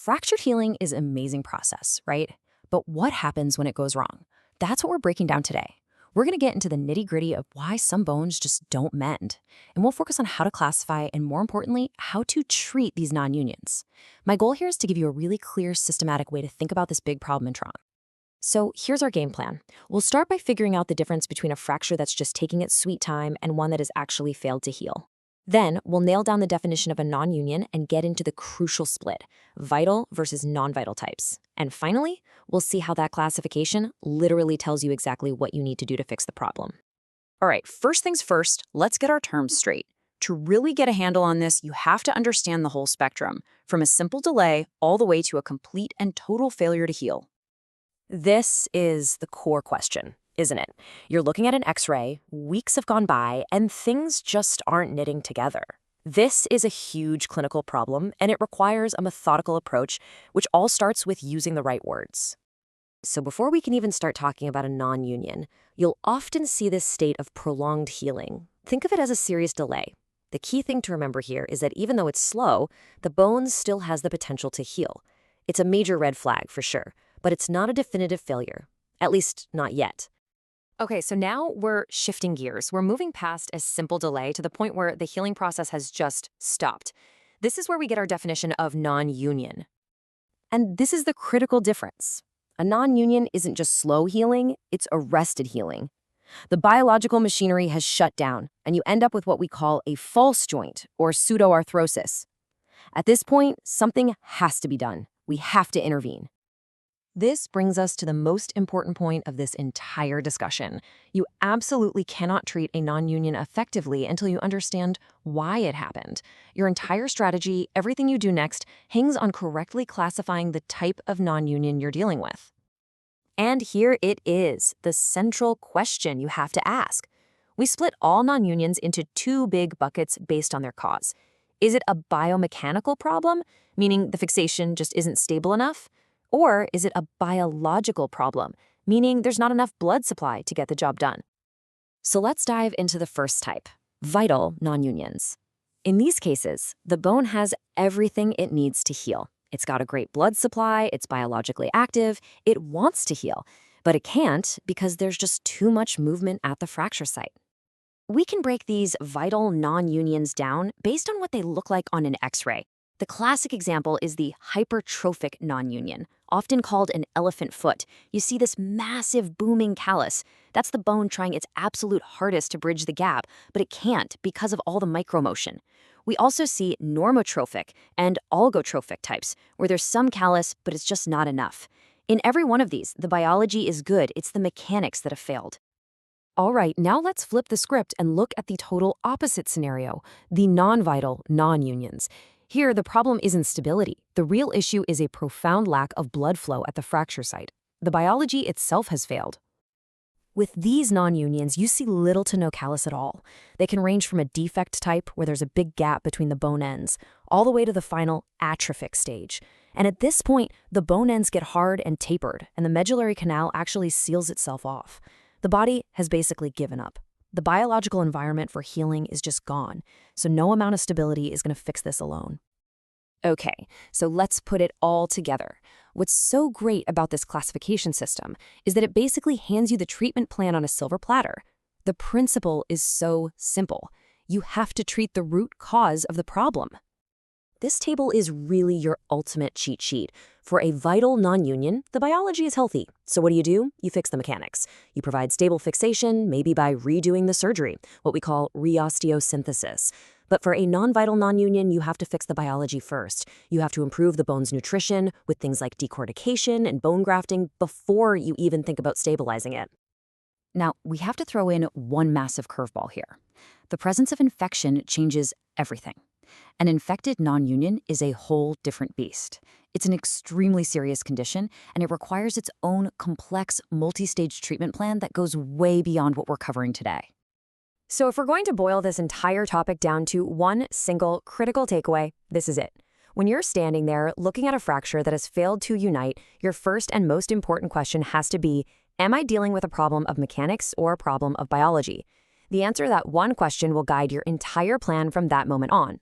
Fracture healing is an amazing process, right? But what happens when it goes wrong? That's what we're breaking down today. We're going to get into the nitty-gritty of why some bones just don't mend. And we'll focus on how to classify and, more importantly, how to treat these non-unions. My goal here is to give you a really clear, systematic way to think about this big problem in trauma. So here's our game plan. We'll start by figuring out the difference between a fracture that's just taking its sweet time and one that has actually failed to heal. Then we'll nail down the definition of a non-union and get into the crucial split, vital versus non-vital types. And finally, we'll see how that classification literally tells you exactly what you need to do to fix the problem. All right, first things first, let's get our terms straight. To really get a handle on this, you have to understand the whole spectrum, from a simple delay all the way to a complete and total failure to heal. This is the core question, isn't it? You're looking at an X-ray, weeks have gone by, and things just aren't knitting together. This is a huge clinical problem, and it requires a methodical approach, which all starts with using the right words. So before we can even start talking about a non-union, you'll often see this state of prolonged healing. Think of it as a serious delay. The key thing to remember here is that even though it's slow, the bone still has the potential to heal. It's a major red flag for sure, but it's not a definitive failure, at least not yet. Okay, so now we're shifting gears. We're moving past a simple delay to the point where the healing process has just stopped. This is where we get our definition of non-union. And this is the critical difference. A non-union isn't just slow healing, it's arrested healing. The biological machinery has shut down, and you end up with what we call a false joint, or pseudoarthrosis. At this point, something has to be done. We have to intervene. This brings us to the most important point of this entire discussion. You absolutely cannot treat a non-union effectively until you understand why it happened. Your entire strategy, everything you do next, hangs on correctly classifying the type of non-union you're dealing with. And here it is, the central question you have to ask. We split all non-unions into two big buckets based on their cause. Is it a biomechanical problem, meaning the fixation just isn't stable enough? Or is it a biological problem, meaning there's not enough blood supply to get the job done? So let's dive into the first type, vital non-unions. In these cases, the bone has everything it needs to heal. It's got a great blood supply, it's biologically active, it wants to heal, but it can't because there's just too much movement at the fracture site. We can break these vital non-unions down based on what they look like on an X-ray. The classic example is the hypertrophic non-union, often called an elephant foot. You see this massive booming callus. That's the bone trying its absolute hardest to bridge the gap, but it can't because of all the micromotion. We also see normotrophic and oligotrophic types, where there's some callus, but it's just not enough. In every one of these, the biology is good, it's the mechanics that have failed. All right, now let's flip the script and look at the total opposite scenario, the non-vital non-unions. Here, the problem isn't stability. The real issue is a profound lack of blood flow at the fracture site. The biology itself has failed. With these non-unions, you see little to no callus at all. They can range from a defect type, where there's a big gap between the bone ends, all the way to the final atrophic stage. And at this point, the bone ends get hard and tapered, and the medullary canal actually seals itself off. The body has basically given up. The biological environment for healing is just gone, so no amount of stability is going to fix this alone. Okay, so let's put it all together. What's so great about this classification system is that it basically hands you the treatment plan on a silver platter. The principle is so simple. You have to treat the root cause of the problem. This table is really your ultimate cheat sheet. For a vital non-union, the biology is healthy. So what do? You fix the mechanics. You provide stable fixation, maybe by redoing the surgery, what we call reosteosynthesis. But for a non-vital non-union, you have to fix the biology first. You have to improve the bone's nutrition with things like decortication and bone grafting before you even think about stabilizing it. Now, we have to throw in one massive curveball here. The presence of infection changes everything. An infected non-union is a whole different beast. It's an extremely serious condition, and it requires its own complex, multi-stage treatment plan that goes way beyond what we're covering today. So if we're going to boil this entire topic down to one single critical takeaway, this is it. When you're standing there looking at a fracture that has failed to unite, your first and most important question has to be, am I dealing with a problem of mechanics or a problem of biology? The answer to that one question will guide your entire plan from that moment on.